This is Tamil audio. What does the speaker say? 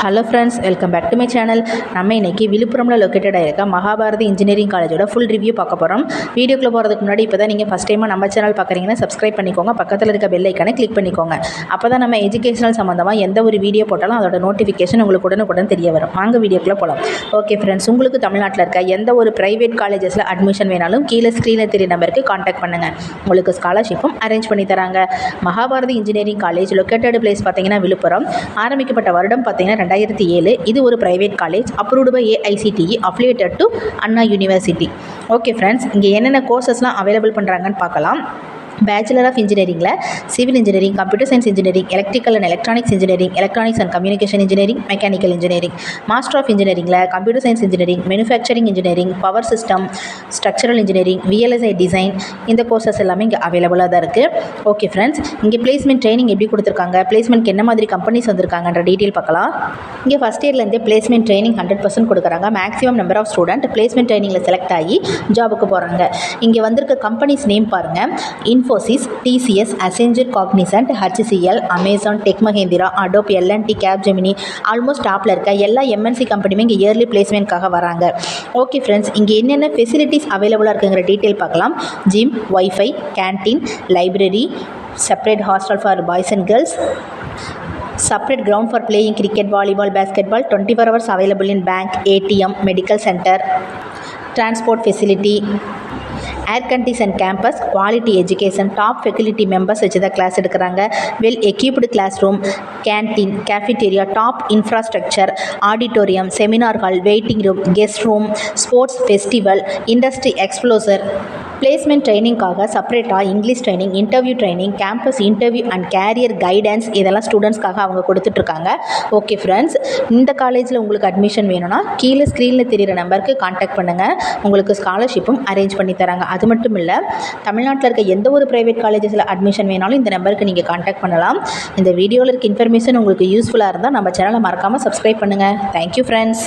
Hello friends, welcome back to my channel. நம்ம இன்றைக்கி விழுப்புரமில் லொக்கேட்டடாக இருக்க மகாபாரதி இன்ஜினியரிங் காலேஜோட ஃபுல் ரிவ்யூ பார்க்க போகிறோம். வீடியோக்குள்ளே போகிறதுக்கு முன்னாடி இப்போ தான் நீங்கள் ஃபஸ்ட் டைமாக நம்ம சேனல் பார்க்குறீங்கன்னா சப்ஸ்கிரைப் பண்ணிக்கோங்க, பக்கத்தில் இருக்க பெல் ஐக்கானை கிளிக் பண்ணிக்கோங்க. அப்போ தான் நம்ம எஜுகேஷனல் சம்மந்தமாக எந்த ஒரு வீடியோ போட்டாலும் அதோட நோட்டிஃபிகேஷன் உங்களுக்கு உடனுக்குடன் தெரிய வரும். வாங்க வீடியோக்குள்ளே போகலாம். ஓகே ஃப்ரெண்ட்ஸ், உங்களுக்கு தமிழ்நாட்டில் இருக்க எந்த ஒரு ப்ரைவேட் காலேஜஸில் அட்மிஷன் வேணாலும் கீழே ஸ்க்ரீனில் தெரிய நம்பருக்கு காண்டாக்ட் பண்ணுங்கள். உங்களுக்கு ஸ்காலர்ஷிப்பும் அரேஞ்ச் பண்ணி தராங்க. Mahabharathi engineering college located place பார்த்தீங்கன்னா விழுப்புரம். ஆரம்பிக்கப்பட்ட வருடம் பார்த்தீங்கன்னா 2007. இது ஒரு private college, approved by AICTE, affiliated to Anna university. Okay friends, இங்கே என்னென்ன கோர்சஸ்லாம் அவைலபிள் பண்ணுறாங்கன்னு பார்க்கலாம். பேச்சுலர் ஆஃப் இன்ஜினியரிங்கில் civil engineering, computer science engineering, electrical and electronics engineering, electronics and communication engineering, mechanical engineering. Master of இன்ஜினியரிங்கில் computer science engineering, manufacturing engineering, power system, structural engineering, VLSI design. இந்த கோர்சஸ் எல்லாமே இங்கே அவைலபிளாக தான் இருக்குது. ஓகே ஃப்ரெண்ட்ஸ், இங்கே பிளேஸ்மெண்ட் ட்ரைனிங் எப்படி கொடுத்துருக்காங்க, பிளேஸ்மெண்ட்க்கு என்ன மாதிரி கம்பெனிஸ் வந்திருக்காங்கன்ற டீட்டெயில் பார்க்கலாம். இங்கே ஃபஸ்ட் இயர்லேருந்தே பிளேஸ்மெண்ட் ட்ரைனிங் 100% கொடுக்குறாங்க. Maximum number of student placement ட்ரைனிங்கில் செலக்ட் ஆகி ஜாபுக்கு போகிறாங்க. இங்கே வந்திருக்க கம்பெனிஸ் நேம் பாருங்கள்: Infosys, TCS, Accenture, Cognizant, HCL, Amazon, Tech Mahindra, Adobe, L&T, Capgemini. Almost டாப்பில் இருக்க எல்லா MNC கம்பெனியுமே இங்கே இயர்லி பிளேஸ்மெண்ட்காக வராங்க. ஓகே ஃப்ரெண்ட்ஸ், இங்கே என்னென்ன ஃபெசிலிட்டிஸ் அவைலபிளாக இருக்குங்கிற டீட்டெயில் பார்க்கலாம். Gym, wifi, canteen, library, separate hostel for boys and girls, separate ground for playing cricket, volleyball, basketball, 24 hours available in bank, ATM, medical center, transport facility, air condition campus, quality education, top faculty members வச்சு தான் கிளாஸ் எடுக்கிறாங்க. Well equipped class room, canteen, cafeteria, top infrastructure, auditorium, seminar hall, waiting room, guest room, sports festival, industry exposure. Placement ட்ரைனிங்காக செப்பரேட்டாக English training, interview training, campus interview and career guidance இதெல்லாம் ஸ்டூடெண்ட்ஸ்க்காக அவங்க கொடுத்துட்ருக்காங்க. ஓகே ஃப்ரெண்ட்ஸ், இந்த காலேஜில் உங்களுக்கு அட்மிஷன் வேணும்னா கீழே ஸ்க்ரீனில் தெரிகிற நம்பருக்கு காண்டாக்ட் பண்ணுங்கள். உங்களுக்கு ஸ்காலர்ஷிப்பும் அரேஞ்ச் பண்ணி தராங்க. அது மட்டும் இல்லை, தமிழ்நாட்டில் இருக்க எந்த ஒரு ப்ரைவேட் காலேஜஸில் அட்மிஷன் வேணாலும் இந்த நம்பருக்கு நீங்கள் காண்டாக்ட் பண்ணலாம். இந்த வீடியோவில் இருக்க இன்ஃபர்மேஷன் உங்களுக்கு யூஸ்ஃபுல்லாக இருந்தால் நம்ம சேனலை மறக்காமல் சப்ஸ்கிரைப் பண்ணுங்கள். Thank you friends.